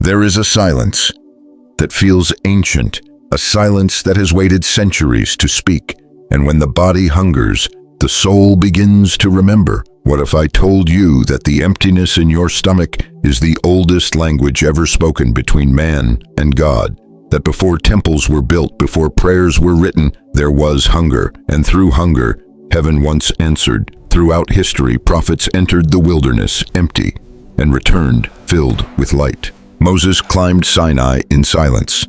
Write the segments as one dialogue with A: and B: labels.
A: There is a silence that feels ancient, a silence that has waited centuries to speak. And when the body hungers, the soul begins to remember. What if I told you that the emptiness in your stomach is the oldest language ever spoken between man and God? That before temples were built, before prayers were written, there was hunger, and through hunger, heaven once answered. Throughout history, prophets entered the wilderness empty and returned filled with light. Moses climbed Sinai in silence.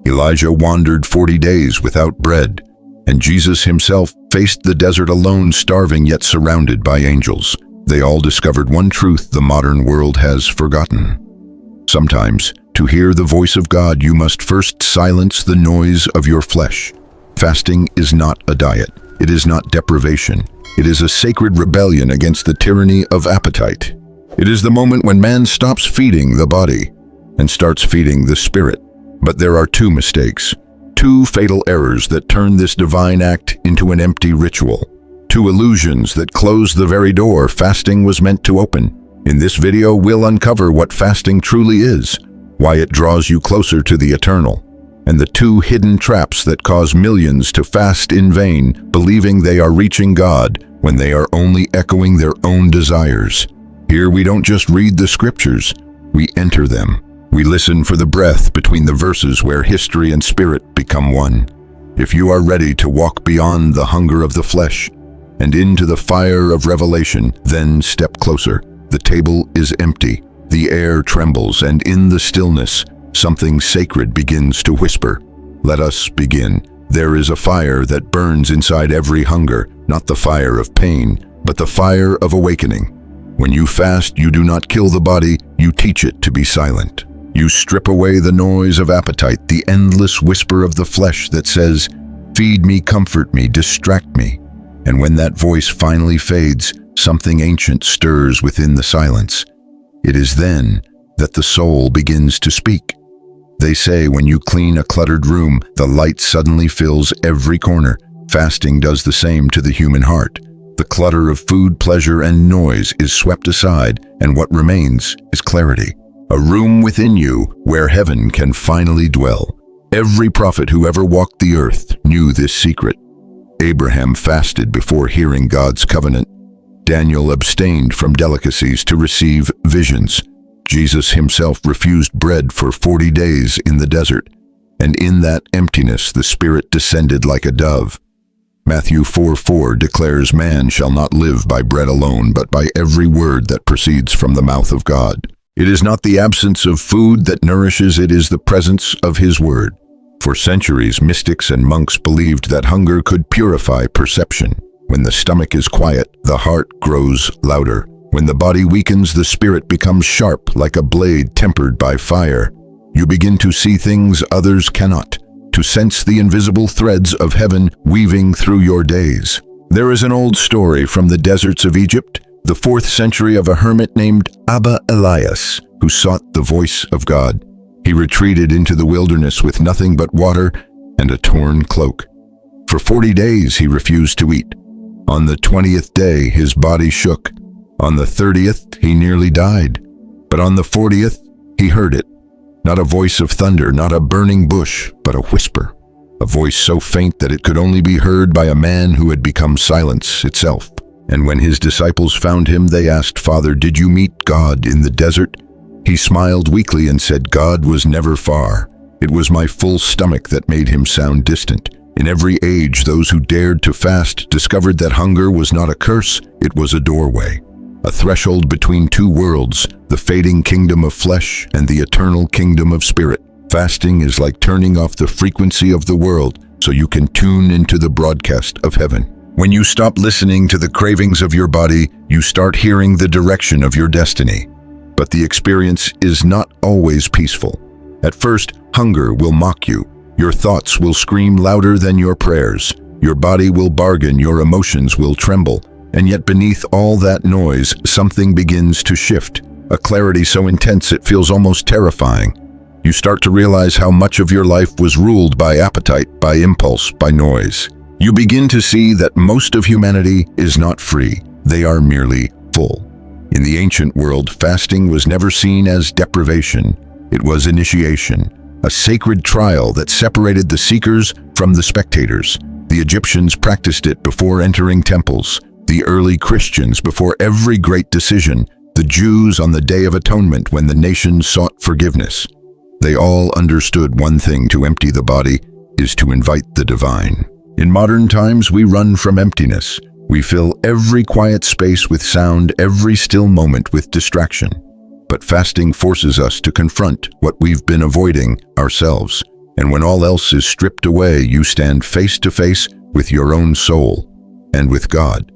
A: Elijah wandered 40 days without bread, and Jesus himself faced the desert alone, starving yet surrounded by angels. They all discovered one truth the modern world has forgotten. Sometimes, to hear the voice of God, you must first silence the noise of your flesh. Fasting is not a diet. It is not deprivation. It is a sacred rebellion against the tyranny of appetite. It is the moment when man stops feeding the body and starts feeding the spirit. But there are two mistakes, two fatal errors that turn this divine act into an empty ritual. Two illusions that close the very door fasting was meant to open. In this video, we'll uncover what fasting truly is, why it draws you closer to the eternal, and the two hidden traps that cause millions to fast in vain, believing they are reaching God when they are only echoing their own desires. Here we don't just read the scriptures, we enter them. We listen for the breath between the verses where history and spirit become one. If you are ready to walk beyond the hunger of the flesh and into the fire of revelation, then step closer. The table is empty, the air trembles, and in the stillness, something sacred begins to whisper. Let us begin. There is a fire that burns inside every hunger, not the fire of pain, but the fire of awakening. When you fast, you do not kill the body, you teach it to be silent. You strip away the noise of appetite, the endless whisper of the flesh that says, "Feed me, comfort me, distract me." And when that voice finally fades, something ancient stirs within the silence. It is then that the soul begins to speak. They say when you clean a cluttered room, the light suddenly fills every corner. Fasting does the same to the human heart. The clutter of food, pleasure, and noise is swept aside, and what remains is clarity. A room within you where heaven can finally dwell. Every prophet who ever walked the earth knew this secret. Abraham fasted before hearing God's covenant. Daniel abstained from delicacies to receive visions. Jesus himself refused bread for 40 days in the desert, and in that emptiness the Spirit descended like a dove. Matthew 4:4 declares, "Man shall not live by bread alone, but by every word that proceeds from the mouth of God." It is not the absence of food that nourishes, it is the presence of His word. For centuries, mystics and monks believed that hunger could purify perception. When the stomach is quiet, the heart grows louder. When the body weakens, the spirit becomes sharp like a blade tempered by fire. You begin to see things others cannot, to sense the invisible threads of heaven weaving through your days. There is an old story from the deserts of Egypt, the 4th century, of a hermit named Abba Elias, who sought the voice of God. He retreated into the wilderness with nothing but water and a torn cloak. For 40 days he refused to eat. On the 20th day his body shook. On the 30th he nearly died. But on the 40th he heard it. Not a voice of thunder, not a burning bush, but a whisper. A voice so faint that it could only be heard by a man who had become silence itself. And when his disciples found him, they asked, "Father, did you meet God in the desert?" He smiled weakly and said, "God was never far. It was my full stomach that made him sound distant." In every age, those who dared to fast discovered that hunger was not a curse, it was a doorway. A threshold between two worlds, the fading kingdom of flesh and the eternal kingdom of spirit. Fasting is like turning off the frequency of the world so you can tune into the broadcast of heaven. When you stop listening to the cravings of your body, you start hearing the direction of your destiny. But the experience is not always peaceful. At first, hunger will mock you. Your thoughts will scream louder than your prayers. Your body will bargain, your emotions will tremble. And yet beneath all that noise, something begins to shift. A clarity so intense it feels almost terrifying. You start to realize how much of your life was ruled by appetite, by impulse, by noise. You begin to see that most of humanity is not free. They are merely full. In the ancient world, fasting was never seen as deprivation. It was initiation, a sacred trial that separated the seekers from the spectators. The Egyptians practiced it before entering temples, the early Christians before every great decision, the Jews on the Day of Atonement when the nation sought forgiveness. They all understood one thing: to empty the body is to invite the divine. In modern times, we run from emptiness. We fill every quiet space with sound, every still moment with distraction. But fasting forces us to confront what we've been avoiding: ourselves. And when all else is stripped away, you stand face to face with your own soul and with God.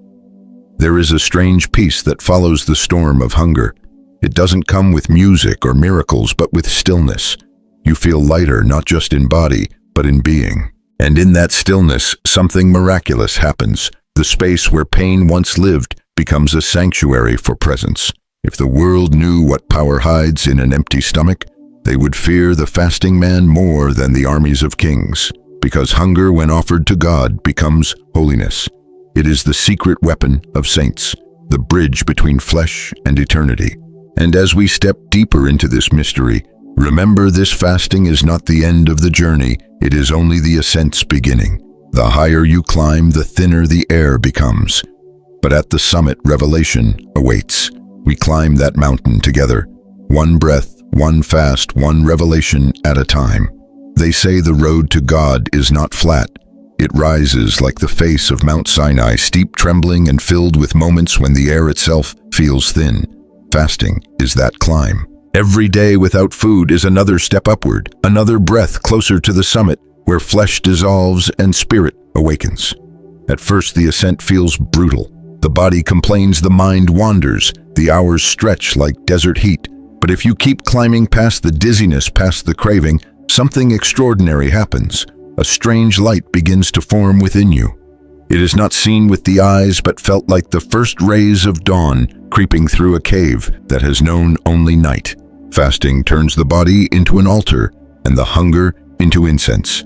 A: There is a strange peace that follows the storm of hunger. It doesn't come with music or miracles, but with stillness. You feel lighter, not just in body, but in being. And in that stillness, something miraculous happens. The space where pain once lived becomes a sanctuary for presence. If the world knew what power hides in an empty stomach, they would fear the fasting man more than the armies of kings. Because hunger, when offered to God, becomes holiness. It is the secret weapon of saints, the bridge between flesh and eternity. And as we step deeper into this mystery, remember, this fasting is not the end of the journey, it is only the ascent's beginning. The higher you climb, the thinner the air becomes. But at the summit, revelation awaits. We climb that mountain together, one breath, one fast, one revelation at a time. They say the road to God is not flat. It rises like the face of Mount Sinai, steep, trembling, and filled with moments when the air itself feels thin. Fasting is that climb. Every day without food is another step upward, another breath closer to the summit, where flesh dissolves and spirit awakens. At first, the ascent feels brutal. The body complains, the mind wanders, the hours stretch like desert heat. But if you keep climbing past the dizziness, past the craving, something extraordinary happens. A strange light begins to form within you. It is not seen with the eyes, but felt like the first rays of dawn creeping through a cave that has known only night. Fasting turns the body into an altar and the hunger into incense.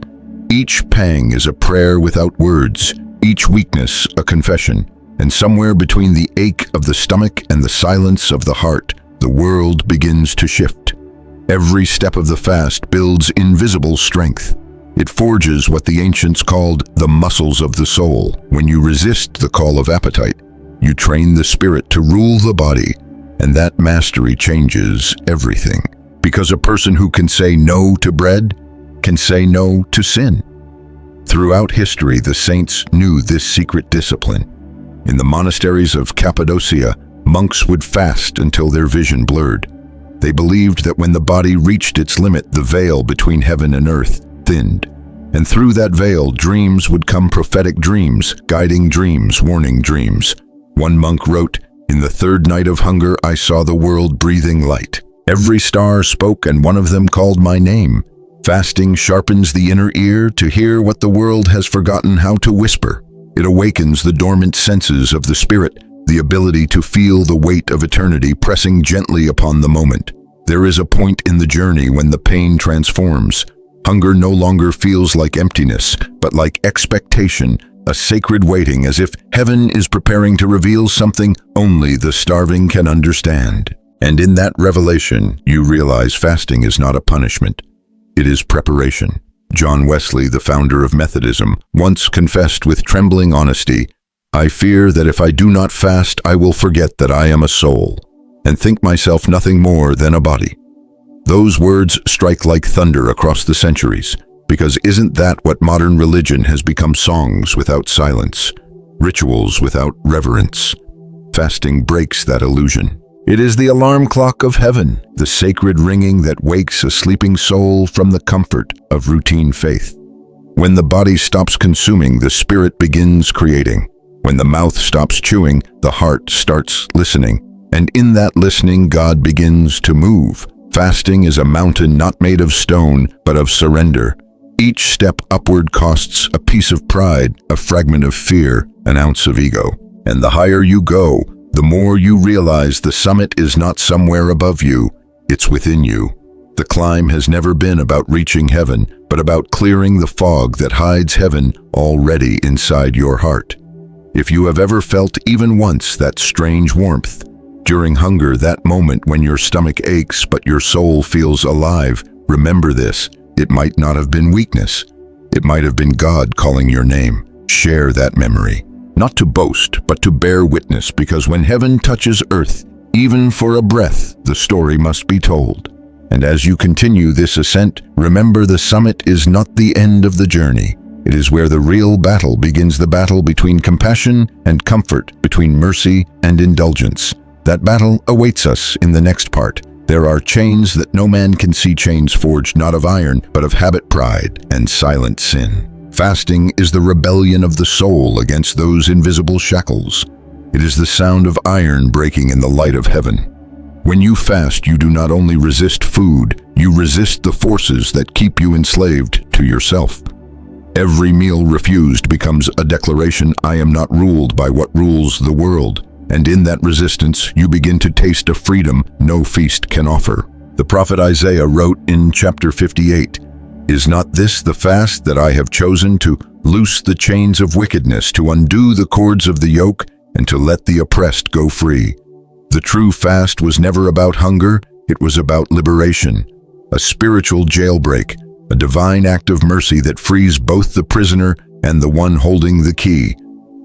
A: Each pang is a prayer without words, each weakness a confession, and somewhere between the ache of the stomach and the silence of the heart, the world begins to shift. Every step of the fast builds invisible strength. It forges what the ancients called the muscles of the soul. When you resist the call of appetite, you train the spirit to rule the body, and that mastery changes everything. Because a person who can say no to bread can say no to sin. Throughout history, the saints knew this secret discipline. In the monasteries of Cappadocia, monks would fast until their vision blurred. They believed that when the body reached its limit, the veil between heaven and earth thinned. And through that veil, dreams would come, prophetic dreams, guiding dreams, warning dreams. One monk wrote, "In the third night of hunger, I saw the world breathing light. Every star spoke, and one of them called my name." Fasting sharpens the inner ear to hear what the world has forgotten how to whisper. It awakens the dormant senses of the spirit, the ability to feel the weight of eternity pressing gently upon the moment. There is a point in the journey when the pain transforms. Hunger no longer feels like emptiness, but like expectation, a sacred waiting, as if heaven is preparing to reveal something only the starving can understand. And in that revelation, you realize fasting is not a punishment. It is preparation. John Wesley, the founder of Methodism, once confessed with trembling honesty, "I fear that if I do not fast, I will forget that I am a soul, and think myself nothing more than a body." Those words strike like thunder across the centuries, because isn't that what modern religion has become? Songs without silence, rituals without reverence. Fasting breaks that illusion. It is the alarm clock of heaven, the sacred ringing that wakes a sleeping soul from the comfort of routine faith. When the body stops consuming, the spirit begins creating. When the mouth stops chewing, the heart starts listening. And in that listening, God begins to move. Fasting is a mountain not made of stone, but of surrender. Each step upward costs a piece of pride, a fragment of fear, an ounce of ego. And the higher you go, the more you realize the summit is not somewhere above you, it's within you. The climb has never been about reaching heaven, but about clearing the fog that hides heaven already inside your heart. If you have ever felt even once that strange warmth, During hunger, that moment when your stomach aches but your soul feels alive, remember this. It might not have been weakness. It might have been God calling your name. Share that memory. Not to boast, but to bear witness, because when heaven touches earth, even for a breath, the story must be told. And as you continue this ascent, remember the summit is not the end of the journey. It is where the real battle begins, the battle between compassion and comfort, between mercy and indulgence. That battle awaits us in the next part. There are chains that no man can see, chains forged not of iron, but of habit, pride, and silent sin. Fasting is the rebellion of the soul against those invisible shackles. It is the sound of iron breaking in the light of heaven. When you fast, you do not only resist food, you resist the forces that keep you enslaved to yourself. Every meal refused becomes a declaration, I am not ruled by what rules the world. And in that resistance, you begin to taste a freedom no feast can offer. The prophet Isaiah wrote in chapter 58, "Is not this the fast that I have chosen, to loose the chains of wickedness, to undo the cords of the yoke, and to let the oppressed go free?" The true fast was never about hunger, it was about liberation, a spiritual jailbreak, a divine act of mercy that frees both the prisoner and the one holding the key.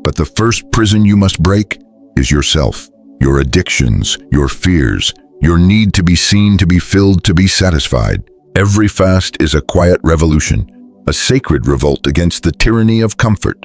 A: But the first prison you must break is yourself, your addictions, your fears, your need to be seen, to be filled, to be satisfied. Every fast is a quiet revolution, a sacred revolt against the tyranny of comfort.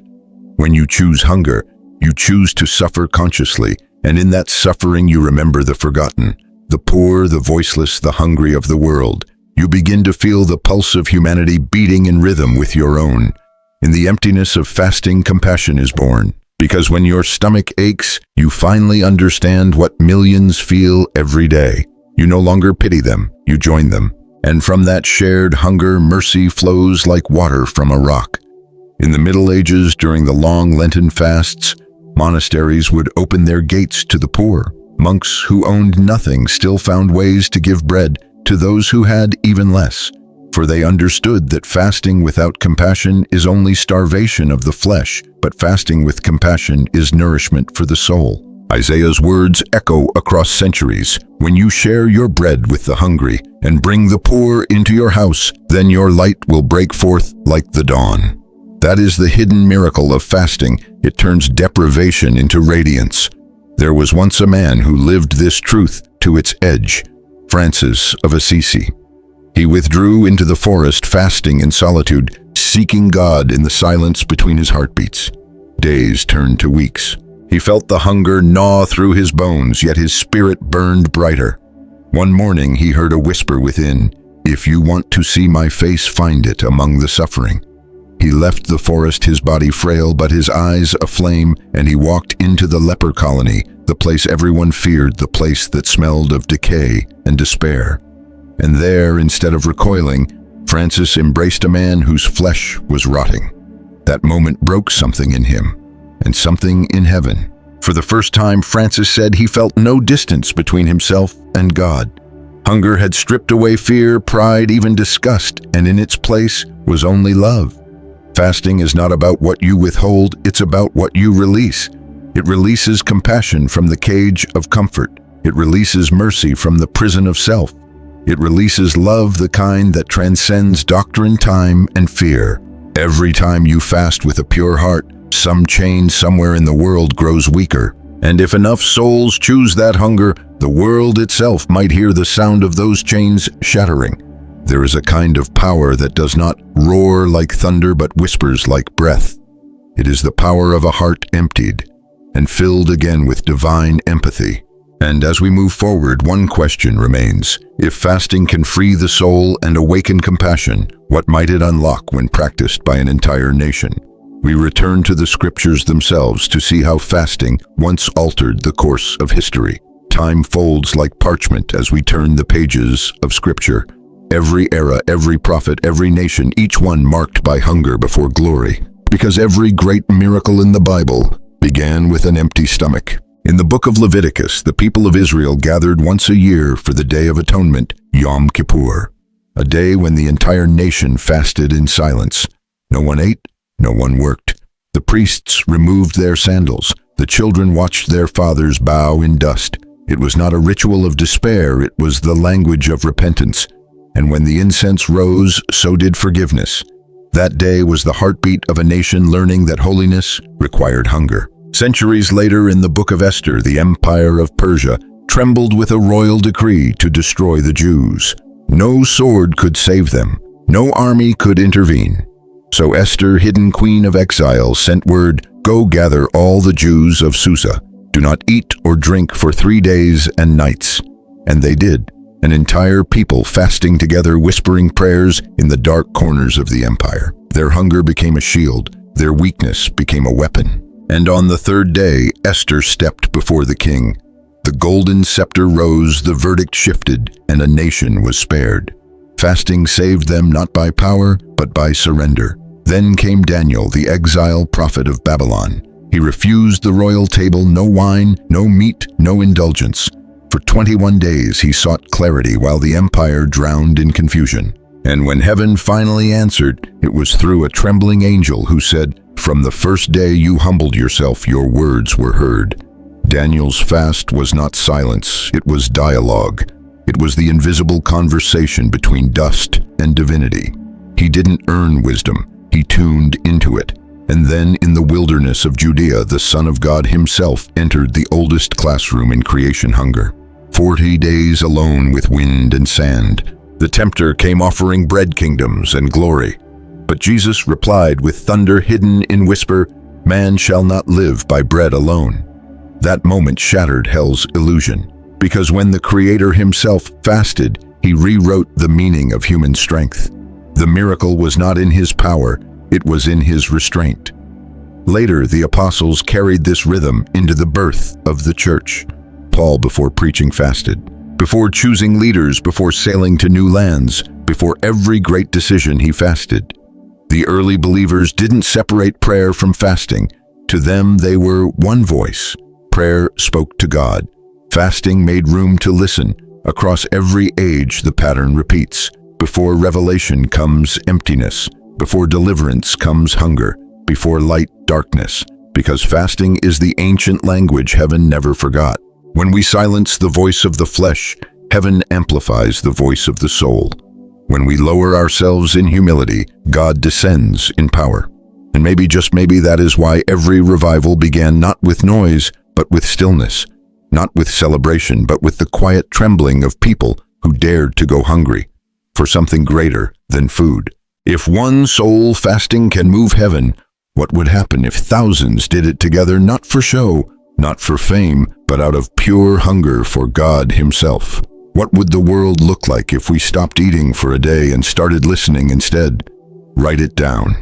A: When you choose hunger, you choose to suffer consciously, and in that suffering you remember the forgotten, the poor, the voiceless, the hungry of the world. You begin to feel the pulse of humanity beating in rhythm with your own. In the emptiness of fasting, compassion is born. Because when your stomach aches, you finally understand what millions feel every day. You no longer pity them, you join them. And from that shared hunger, mercy flows like water from a rock. In the Middle Ages, during the long Lenten fasts, monasteries would open their gates to the poor. Monks who owned nothing still found ways to give bread to those who had even less. For they understood that fasting without compassion is only starvation of the flesh, but fasting with compassion is nourishment for the soul. Isaiah's words echo across centuries. When you share your bread with the hungry and bring the poor into your house, then your light will break forth like the dawn. That is the hidden miracle of fasting. It turns deprivation into radiance. There was once a man who lived this truth to its edge, Francis of Assisi. He withdrew into the forest, fasting in solitude, seeking God in the silence between his heartbeats. Days turned to weeks. He felt the hunger gnaw through his bones, yet his spirit burned brighter. One morning he heard a whisper within, "If you want to see my face, find it among the suffering." He left the forest, his body frail but his eyes aflame, and he walked into the leper colony, the place everyone feared, the place that smelled of decay and despair. And there, instead of recoiling, Francis embraced a man whose flesh was rotting. That moment broke something in him, and something in heaven. For the first time, Francis said he felt no distance between himself and God. Hunger had stripped away fear, pride, even disgust, and in its place was only love. Fasting is not about what you withhold, it's about what you release. It releases compassion from the cage of comfort. It releases mercy from the prison of self. It releases love, the kind that transcends doctrine, time, and fear. Every time you fast with a pure heart, some chain somewhere in the world grows weaker. And if enough souls choose that hunger, the world itself might hear the sound of those chains shattering. There is a kind of power that does not roar like thunder but whispers like breath. It is the power of a heart emptied and filled again with divine empathy. And as we move forward, one question remains. If fasting can free the soul and awaken compassion, what might it unlock when practiced by an entire nation? We return to the scriptures themselves to see how fasting once altered the course of history. Time folds like parchment as we turn the pages of scripture. Every era, every prophet, every nation, each one marked by hunger before glory. Because every great miracle in the Bible began with an empty stomach. In the book of Leviticus, the people of Israel gathered once a year for the Day of Atonement, Yom Kippur, a day when the entire nation fasted in silence. No one ate, no one worked. The priests removed their sandals. The children watched their fathers bow in dust. It was not a ritual of despair, it was the language of repentance. And when the incense rose, so did forgiveness. That day was the heartbeat of a nation learning that holiness required hunger. Centuries later, in the book of Esther, the empire of Persia trembled with a royal decree to destroy the Jews. No sword could save them. No army could intervene. So Esther, hidden queen of exile, sent word, "Go gather all the Jews of Susa. Do not eat or drink for 3 days and nights." And they did, an entire people fasting together, whispering prayers in the dark corners of the empire. Their hunger became a shield, their weakness became a weapon. And on the 3rd day, Esther stepped before the king. The golden scepter rose, the verdict shifted, and a nation was spared. Fasting saved them not by power, but by surrender. Then came Daniel, the exile prophet of Babylon. He refused the royal table, no wine, no meat, no indulgence. For 21 days he sought clarity while the empire drowned in confusion. And when heaven finally answered, it was through a trembling angel who said, "From the first day you humbled yourself, your words were heard." Daniel's fast was not silence, it was dialogue. It was the invisible conversation between dust and divinity. He didn't earn wisdom, he tuned into it. And then in the wilderness of Judea, the Son of God himself entered the oldest classroom in creation hunger. 40 days alone with wind and sand. The tempter came offering bread, kingdoms, and glory. But Jesus replied with thunder hidden in whisper, "Man shall not live by bread alone." That moment shattered hell's illusion, because when the Creator himself fasted, he rewrote the meaning of human strength. The miracle was not in his power, it was in his restraint. Later, the apostles carried this rhythm into the birth of the church. Paul, before preaching, fasted. Before choosing leaders, before sailing to new lands, before every great decision, he fasted. The early believers didn't separate prayer from fasting. To them, they were one voice. Prayer spoke to God. Fasting made room to listen. Across every age, the pattern repeats. Before revelation comes emptiness. Before deliverance comes hunger. Before light, darkness. Because fasting is the ancient language heaven never forgot. When we silence the voice of the flesh, heaven amplifies the voice of the soul. When we lower ourselves in humility, God descends in power. And maybe, just maybe, that is why every revival began not with noise, but with stillness. Not with celebration, but with the quiet trembling of people who dared to go hungry for something greater than food. If one soul fasting can move heaven, what would happen if thousands did it together, not for show, not for fame, but out of pure hunger for God himself? What would the world look like if we stopped eating for a day and started listening instead? Write it down.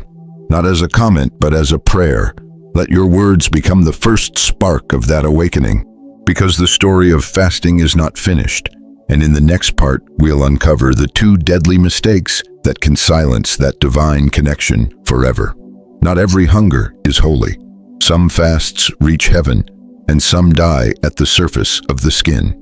A: Not as a comment, but as a prayer. Let your words become the first spark of that awakening. Because the story of fasting is not finished. And in the next part, we'll uncover the 2 deadly mistakes that can silence that divine connection forever. Not every hunger is holy. Some fasts reach heaven, and some die at the surface of the skin.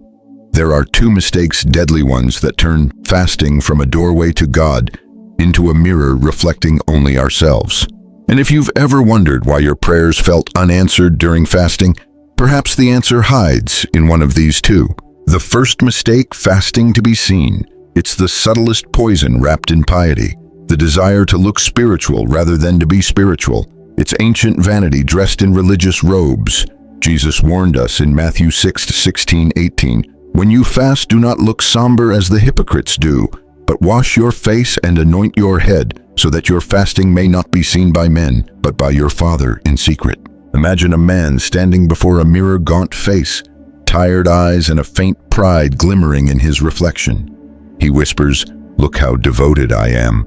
A: There are 2 mistakes, deadly ones, that turn fasting from a doorway to God into a mirror reflecting only ourselves. And if you've ever wondered why your prayers felt unanswered during fasting, perhaps the answer hides in one of these 2. The first mistake, fasting to be seen. It's the subtlest poison wrapped in piety. The desire to look spiritual rather than to be spiritual. It's ancient vanity dressed in religious robes. Jesus warned us in Matthew 6:16-18, "When you fast, do not look somber as the hypocrites do, but wash your face and anoint your head, so that your fasting may not be seen by men, but by your Father in secret." Imagine a man standing before a mirror, gaunt face, tired eyes, and a faint pride glimmering in his reflection. He whispers, "Look how devoted I am."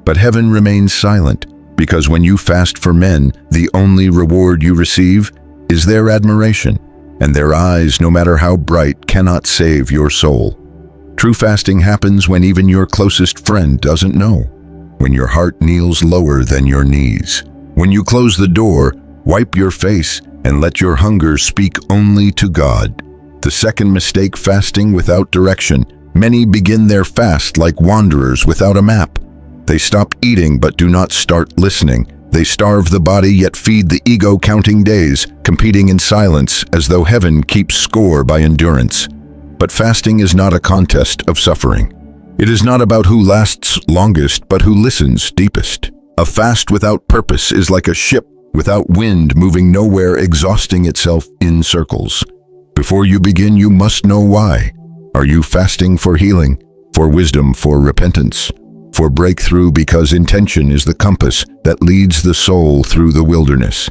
A: But heaven remains silent, because when you fast for men, the only reward you receive is their admiration, and their eyes, no matter how bright, cannot save your soul. True fasting happens when even your closest friend doesn't know, when your heart kneels lower than your knees. When you close the door, wipe your face, and let your hunger speak only to God. The second mistake, fasting without direction. Many begin their fast like wanderers without a map. They stop eating but do not start listening. They starve the body yet feed the ego, counting days, competing in silence as though heaven keeps score by endurance. But fasting is not a contest of suffering. It is not about who lasts longest, but who listens deepest. A fast without purpose is like a ship without wind, moving nowhere, exhausting itself in circles. Before you begin, you must know why. Are you fasting for healing, for wisdom, for repentance, for breakthrough? Because intention is the compass that leads the soul through the wilderness.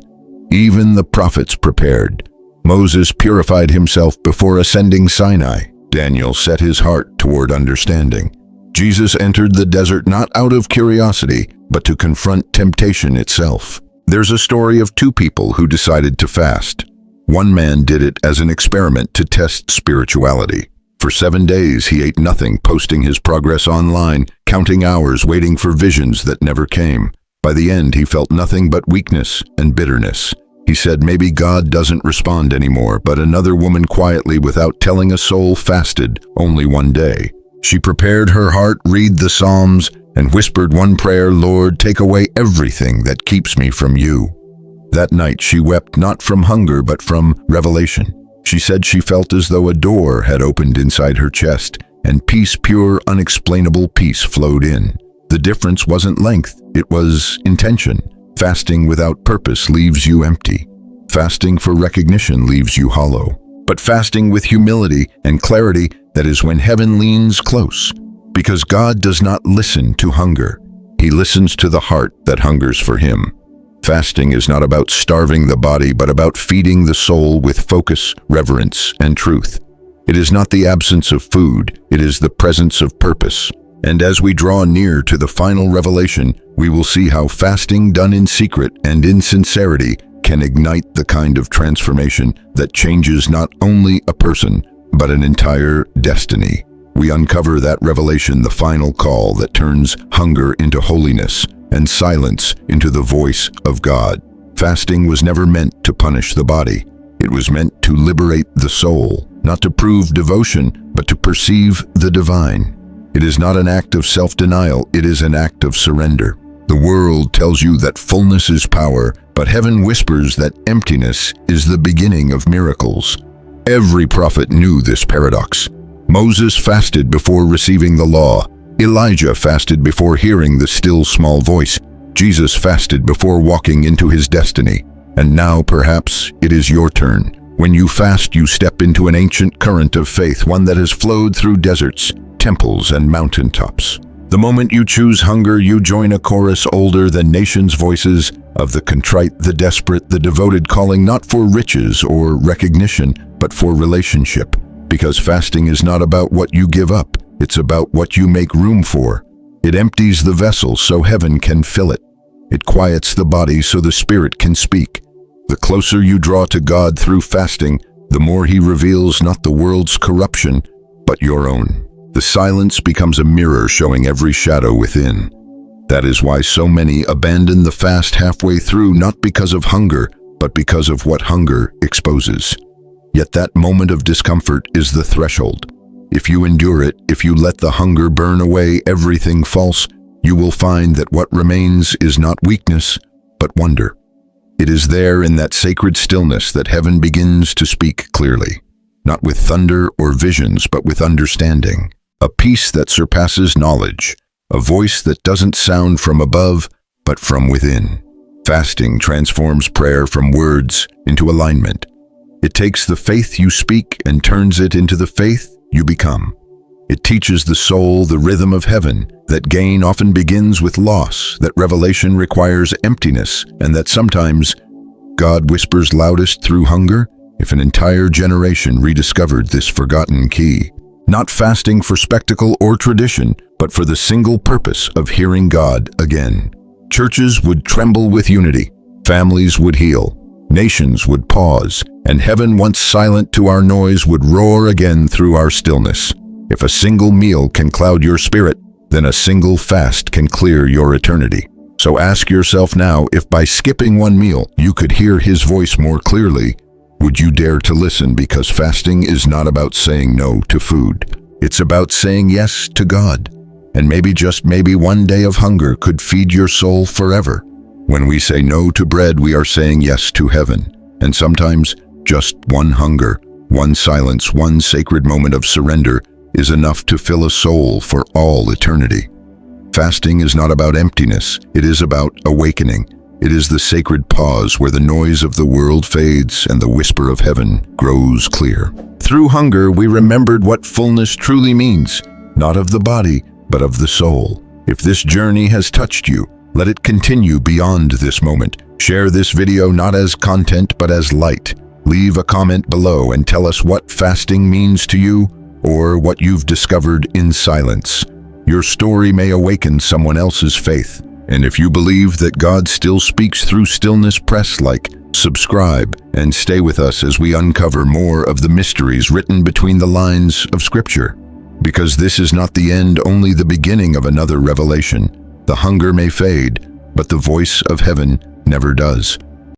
A: Even the prophets prepared. Moses purified himself before ascending Sinai. Daniel set his heart toward understanding. Jesus entered the desert not out of curiosity, but to confront temptation itself. There's a story of two people who decided to fast. One man did it as an experiment to test spirituality. For 7 days he ate nothing, posting his progress online, counting hours, waiting for visions that never came. By the end, he felt nothing but weakness and bitterness. He said maybe God doesn't respond anymore, but another woman quietly, without telling a soul, fasted only 1 day. She prepared her heart, read the Psalms, and whispered one prayer: Lord, take away everything that keeps me from you. That night she wept, not from hunger but from revelation. She said she felt as though a door had opened inside her chest, and peace, pure, unexplainable peace, flowed in. The difference wasn't length, it was intention. Fasting without purpose leaves you empty. Fasting for recognition leaves you hollow. But fasting with humility and clarity, that is when heaven leans close. Because God does not listen to hunger. He listens to the heart that hungers for Him. Fasting is not about starving the body, but about feeding the soul with focus, reverence, and truth. It is not the absence of food, it is the presence of purpose. And as we draw near to the final revelation, we will see how fasting done in secret and in sincerity can ignite the kind of transformation that changes not only a person, but an entire destiny. We uncover that revelation, the final call that turns hunger into holiness and silence into the voice of God. Fasting was never meant to punish the body. It was meant to liberate the soul, not to prove devotion, but to perceive the divine. It is not an act of self-denial, it is an act of surrender. The world tells you that fullness is power, but heaven whispers that emptiness is the beginning of miracles. Every prophet knew this paradox. Moses fasted before receiving the law. Elijah fasted before hearing the still small voice. Jesus fasted before walking into his destiny. And now, perhaps, it is your turn. When you fast, you step into an ancient current of faith, one that has flowed through deserts, temples, and mountaintops. The moment you choose hunger, you join a chorus older than nations' voices of the contrite, the desperate, the devoted, calling not for riches or recognition, but for relationship. Because fasting is not about what you give up, it's about what you make room for. It empties the vessel so heaven can fill it. It quiets the body so the spirit can speak. The closer you draw to God through fasting, the more He reveals not the world's corruption, but your own. The silence becomes a mirror showing every shadow within. That is why so many abandon the fast halfway through, not because of hunger, but because of what hunger exposes. Yet that moment of discomfort is the threshold. If you endure it, if you let the hunger burn away everything false, you will find that what remains is not weakness, but wonder. It is there in that sacred stillness that heaven begins to speak clearly, not with thunder or visions, but with understanding. A peace that surpasses knowledge, a voice that doesn't sound from above, but from within. Fasting transforms prayer from words into alignment. It takes the faith you speak and turns it into the faith you become. It teaches the soul the rhythm of heaven, that gain often begins with loss, that revelation requires emptiness, and that sometimes God whispers loudest through hunger. If an entire generation rediscovered this forgotten key, not fasting for spectacle or tradition, but for the single purpose of hearing God again, churches would tremble with unity, families would heal, nations would pause, and heaven, once silent to our noise, would roar again through our stillness. If a single meal can cloud your spirit, then a single fast can clear your eternity. So ask yourself now, if by skipping one meal you could hear His voice more clearly, would you dare to listen? Because fasting is not about saying no to food. It's about saying yes to God. And maybe, just maybe, one day of hunger could feed your soul forever. When we say no to bread, we are saying yes to heaven. And sometimes, just one hunger, one silence, one sacred moment of surrender is enough to fill a soul for all eternity. Fasting is not about emptiness, it is about awakening. It is the sacred pause where the noise of the world fades and the whisper of heaven grows clear. Through hunger, we remembered what fullness truly means, not of the body, but of the soul. If this journey has touched you, let it continue beyond this moment. Share this video not as content, but as light. Leave a comment below and tell us what fasting means to you or what you've discovered in silence. Your story may awaken someone else's faith. And if you believe that God still speaks through stillness, press like, subscribe, and stay with us as we uncover more of the mysteries written between the lines of Scripture. Because this is not the end, only the beginning of another revelation. The hunger may fade, but the voice of heaven never does.